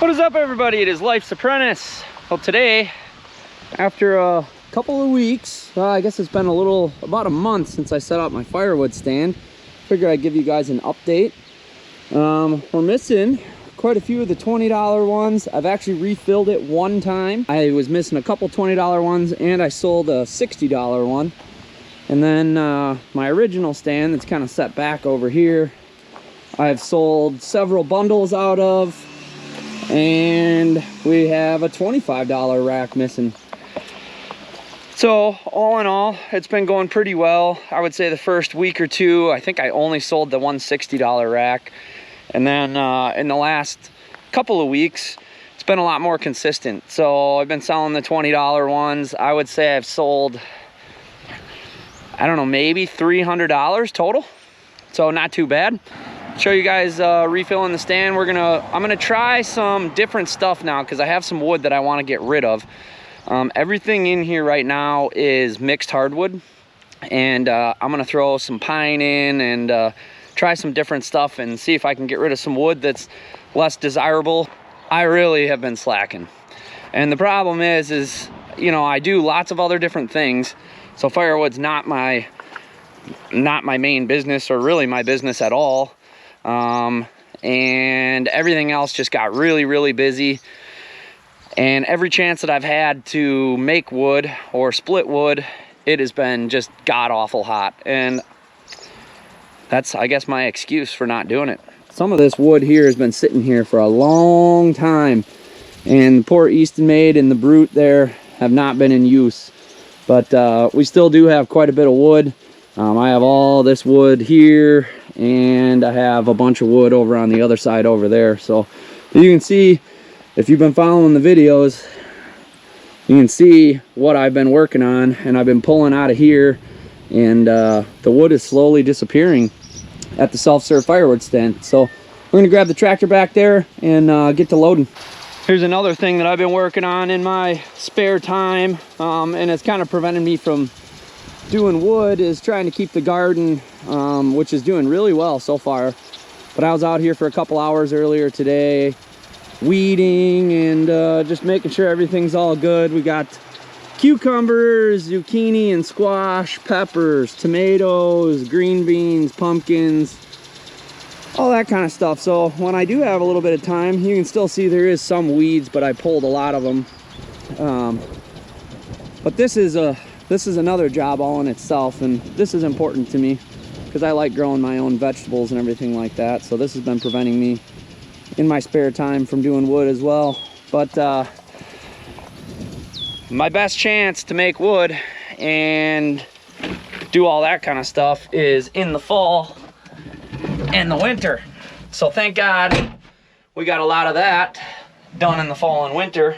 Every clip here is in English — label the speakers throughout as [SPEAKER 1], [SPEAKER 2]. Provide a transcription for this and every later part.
[SPEAKER 1] What is up, everybody? It is Life's Apprentice. Well, today, after a couple of weeks, I guess it's been about a month since I set up my firewood stand. Figured I'd give you guys an update. We're missing quite a few of the $20 ones. I've actually refilled it one time. I was missing a couple $20 ones, and I sold a $60 one. And then my original stand that's kind of set back over here, I've sold several bundles out of, and we have a $25 rack missing. So all in all, it's been going pretty well. I would say the first week or two, I think I only sold the $160 rack. And then in the last couple of weeks, it's been a lot more consistent. So I've been selling the $20 ones. I would say I've sold, I don't know, maybe $300 total. So not too bad. Show you guys refilling the stand. I'm gonna try some different stuff now because I have some wood that I want to get rid of. Everything in here right now is mixed hardwood, and I'm gonna throw some pine in and try some different stuff and see if I can get rid of some wood that's less desirable. I really have been slacking, and the problem is you know, I do lots of other different things, so firewood's not my main business, or really my business at all. And everything else just got really busy, and every chance that I've had to make wood or split wood, it has been just god-awful hot, and that's, I guess, my excuse for not doing it. Some of this wood here has been sitting here for a long time, and the poor eastonmade and the brute there have not been in use, but we still do have quite a bit of wood. I have all this wood here, and I have a bunch of wood over on the other side over there. So you can see, if you've been following the videos, you can see what I've been working on, and I've been pulling out of here, and the wood is slowly disappearing at the self-serve firewood stand. So we're gonna grab the tractor back there and get to loading. Here's another thing that I've been working on in my spare time, and it's kind of prevented me from doing wood, is trying to keep the garden, which is doing really well so far. But I was out here for a couple hours earlier today, weeding and just making sure everything's all good. We got cucumbers, zucchini and squash, peppers, tomatoes, green beans, pumpkins, all that kind of stuff. So when I do have a little bit of time, you can still see there is some weeds, but I pulled a lot of them. But this is another job all in itself, and this is important to me because I like growing my own vegetables and everything like that. So this has been preventing me in my spare time from doing wood as well. But my best chance to make wood and do all that kind of stuff is in the fall and the winter. So thank God we got a lot of that done in the fall and winter,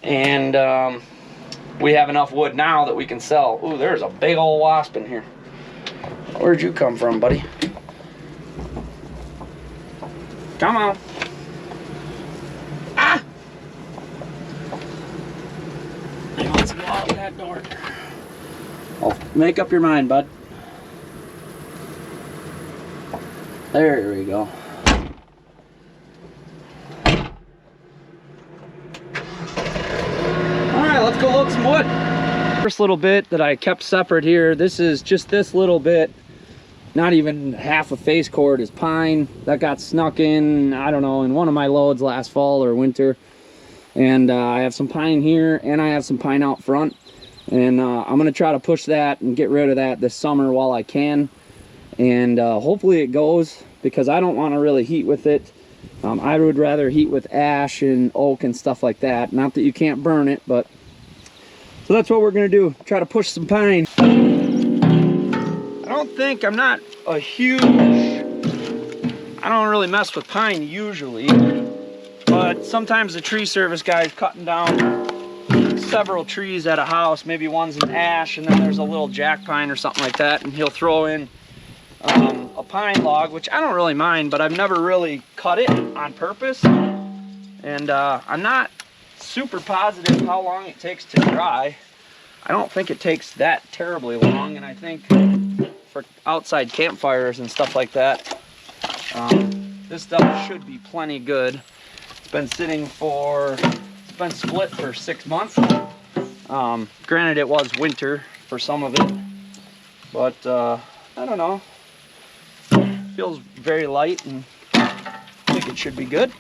[SPEAKER 1] and we have enough wood now that we can sell. Ooh, there's a big old wasp in here. Where'd you come from, buddy? Come on. Ah! He wants to go out that door. Oh, make up your mind, bud. There we go. Let's go load some wood. First little bit that I kept separate here, this is just this little bit, not even half a face cord, is pine that got snuck in, I don't know, in one of my loads last fall or winter. And I have some pine here, and I have some pine out front, and I'm gonna try to push that and get rid of that this summer while I can, and hopefully it goes, because I don't want to really heat with it. I would rather heat with ash and oak and stuff like that. Not that you can't burn it, but so that's what we're gonna do, try to push some pine. I'm not a huge, I don't really mess with pine usually, but sometimes the tree service guy's cutting down several trees at a house. Maybe one's an ash, and then there's a little jack pine or something like that, and he'll throw in a pine log, which I don't really mind, but I've never really cut it on purpose, and I'm not super positive how long it takes to dry. I don't think it takes that terribly long, and I think for outside campfires and stuff like that, this stuff should be plenty good. It's been split for 6 months. Granted, it was winter for some of it, but I don't know. Feels very light, and I think it should be good.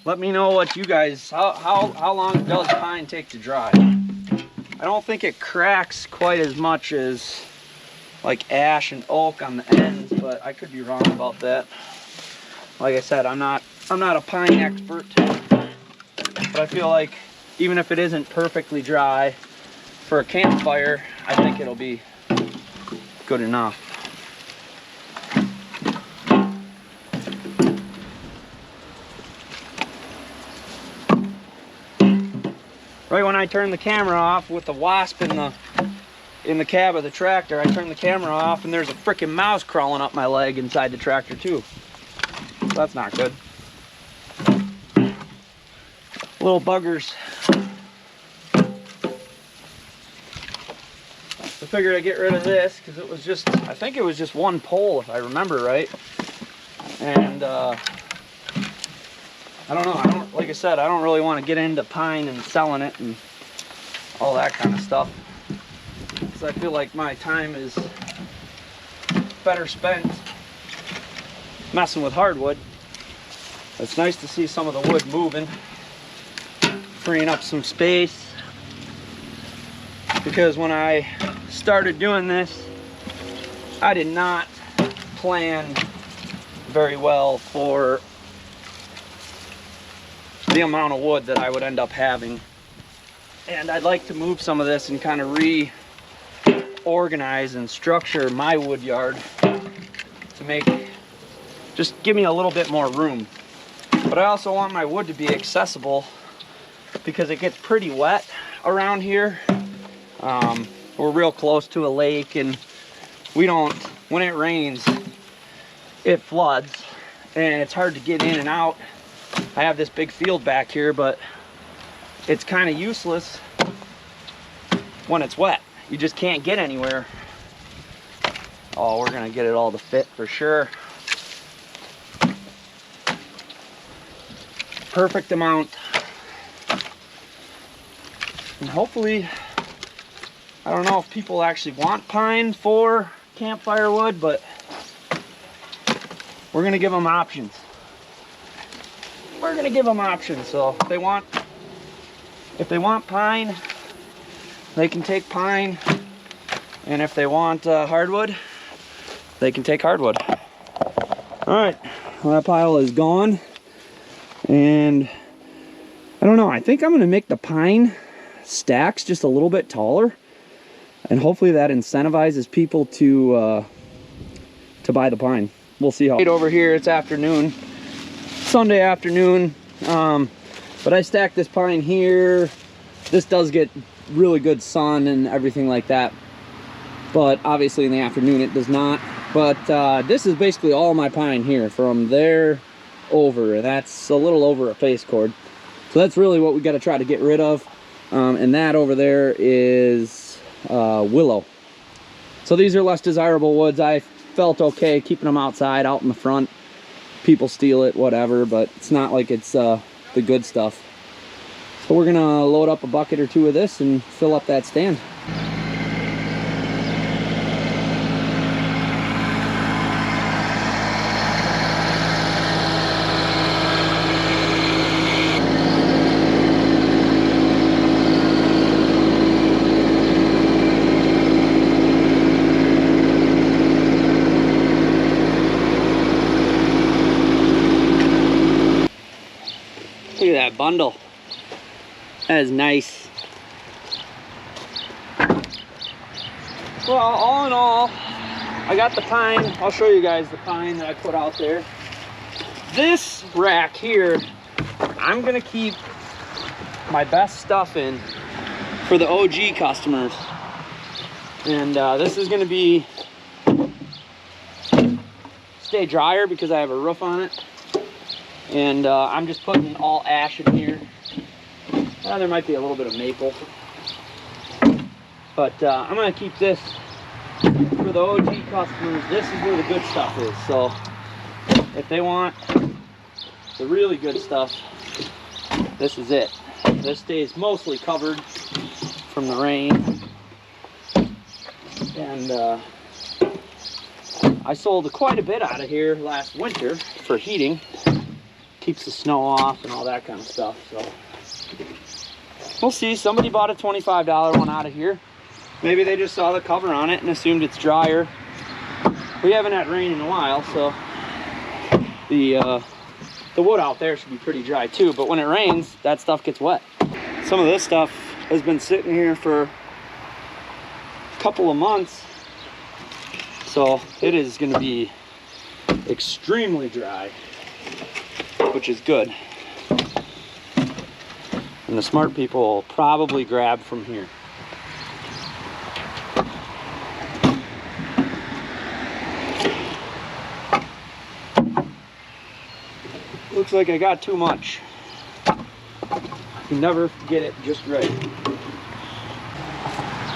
[SPEAKER 1] Let me know what you guys, how long does pine take to dry? I don't think it cracks quite as much as like ash and oak on the ends, but I could be wrong about that. Like I said, I'm not a pine expert, but I feel like even if it isn't perfectly dry for a campfire, I think it'll be good enough. Right when I turn the camera off with the wasp in the cab of the tractor, I turn the camera off and there's a freaking mouse crawling up my leg inside the tractor too. So that's not good. Little buggers. I figured I'd get rid of this because it was just, I think it was just one pole if I remember right. And I don't know, like I said, I don't really want to get into pine and selling it and all that kind of stuff. Because I feel like my time is better spent messing with hardwood. It's nice to see some of the wood moving, freeing up some space. Because when I started doing this, I did not plan very well for the amount of wood that I would end up having. And I'd like to move some of this and kind of reorganize and structure my wood yard to just give me a little bit more room. But I also want my wood to be accessible because it gets pretty wet around here. We're real close to a lake, and when it rains, it floods and it's hard to get in and out. I have this big field back here, but it's kind of useless when it's wet. You just can't get anywhere. Oh, we're gonna get it all to fit for sure. Perfect amount. And hopefully, I don't know if people actually want pine for campfire wood, but we're gonna give them options. We're gonna give them options. So if they want pine, they can take pine, and if they want hardwood, they can take hardwood. All right, well, that pile is gone, and I don't know. I think I'm gonna make the pine stacks just a little bit taller, and hopefully that incentivizes people to buy the pine. We'll see how. Over here, it's afternoon. Sunday afternoon, but I stacked this pine here. This does get really good sun and everything like that, but obviously in the afternoon it does not. But this is basically all my pine here from there over. That's a little over a face cord, so that's really what we got to try to get rid of. And that over there is willow. So these are less desirable woods. I felt okay keeping them outside, out in the front. People steal it, whatever, but it's not like it's the good stuff. So we're gonna load up a bucket or two of this and fill up that stand. Look at that bundle. That is nice. Well, all in all, I got the pine. I'll show you guys the pine that I put out there. This rack here, I'm gonna keep my best stuff in for the OG customers. And this is gonna be stay drier because I have a roof on it. And I'm just putting all ash in here. There might be a little bit of maple. But I'm gonna keep this for the OG customers. This is where the good stuff is. So if they want the really good stuff, this is it. This stays mostly covered from the rain. And I sold quite a bit out of here last winter for heating. Keeps the snow off and all that kind of stuff. So we'll see. Somebody bought a $25 one out of here. Maybe they just saw the cover on it and assumed it's drier. We haven't had rain in a while, so the wood out there should be pretty dry too. But when it rains, that stuff gets wet. Some of this stuff has been sitting here for a couple of months, so it is going to be extremely dry, which is good. And the smart people will probably grab from here. Looks like I got too much. You never get it just right.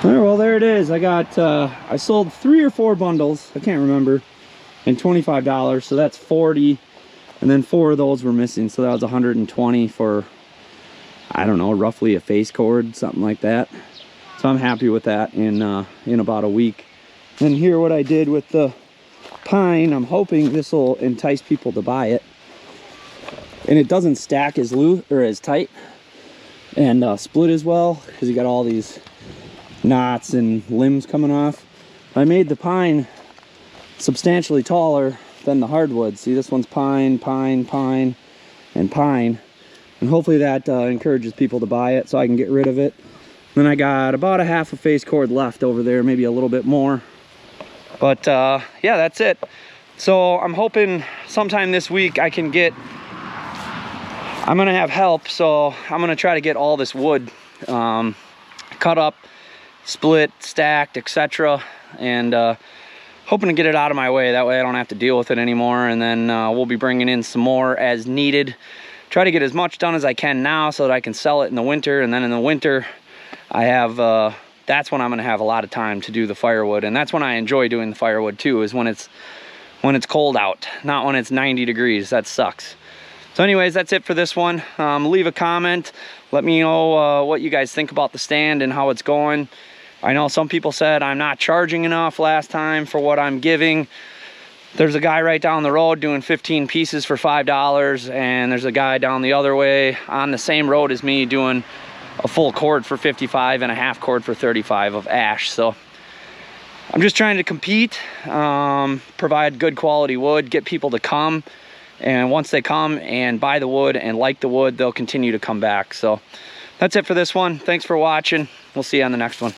[SPEAKER 1] All right, well, there it is. I sold 3 or 4 bundles, I can't remember, and $25, so that's 40. And then 4 of those were missing, so that was 120 for, I don't know, roughly a face cord, something like that. So I'm happy with that in about a week. And here what I did with the pine, I'm hoping this will entice people to buy it. And it doesn't stack as loose or as tight and split as well, because you got all these knots and limbs coming off. I made the pine substantially taller than the hardwood. See, this one's pine, pine, pine, and pine. And hopefully that encourages people to buy it so I can get rid of it. Then I got about a half a face cord left over there, maybe a little bit more. But yeah, that's it. So I'm hoping sometime this week I can get, I'm gonna have help, so I'm gonna try to get all this wood cut up, split, stacked, etc. And hoping to get it out of my way. That way I don't have to deal with it anymore. And then we'll be bringing in some more as needed. Try to get as much done as I can now so that I can sell it in the winter. And then in the winter, I have, that's when I'm gonna have a lot of time to do the firewood. And that's when I enjoy doing the firewood too, is when it's cold out, not when it's 90 degrees. That sucks. So anyways, that's it for this one. Leave a comment. Let me know what you guys think about the stand and how it's going. I know some people said I'm not charging enough last time for what I'm giving. There's a guy right down the road doing 15 pieces for $5, and there's a guy down the other way on the same road as me doing a full cord for 55 and a half cord for 35 of ash. So I'm just trying to compete, provide good quality wood, get people to come. And once they come and buy the wood and like the wood, they'll continue to come back. So that's it for this one. Thanks for watching. We'll see you on the next one.